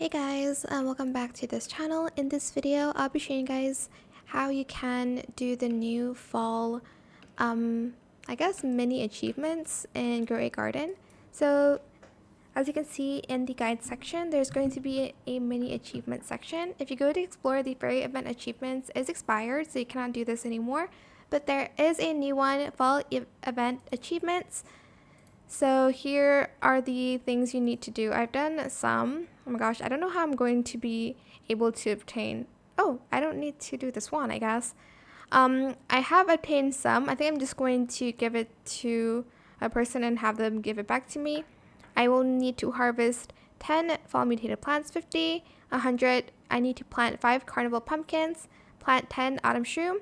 Hey guys, welcome back to this channel. In this video, I'll be showing you guys how you can do the new fall, I guess mini achievements in Grow a Garden. So as you can see in the guide section, there's going to be a mini achievement section. If you go to explore, the fairy event achievements is expired, so you cannot do this anymore. But there is a new one, fall event achievements. So here are the things you need to do. I've done some. Oh my gosh, I don't know how I'm going to be able to obtain. Oh, I don't need to do this one, I guess. I have obtained some. I think I'm just going to give it to a person and have them give it back to me. I will need to harvest 10 fall mutated plants, 50, 100. I need to plant 5 carnival pumpkins, plant 10 autumn shroom,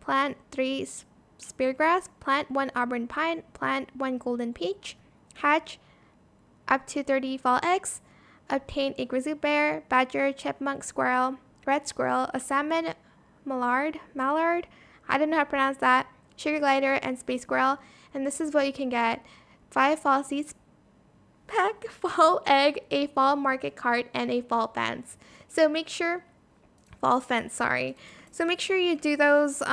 plant 3 speargrass, plant 1 auburn pine, plant 1 golden peach, hatch up to 30 fall eggs, obtain a grizzly bear, badger, chipmunk, squirrel, red squirrel, a salmon, mallard, I don't know how to pronounce that, sugar glider, and space squirrel. And this is what you can get: 5 fall seeds pack, fall egg, a fall market cart, and a fall fence. So make sure, fall fence, sorry. So make sure you do those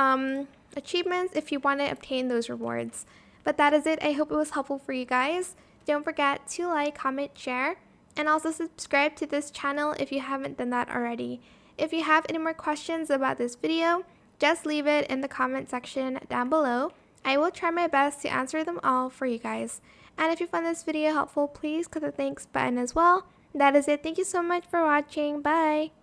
achievements if you want to obtain those rewards. But that is it. I hope it was helpful for you guys. Don't forget to like, comment, share, and also subscribe to this channel if you haven't done that already. If you have any more questions about this video, just leave it in the comment section down below. I will try my best to answer them all for you guys. And if you found this video helpful, please click the thanks button as well. That is it. Thank you so much for watching. Bye!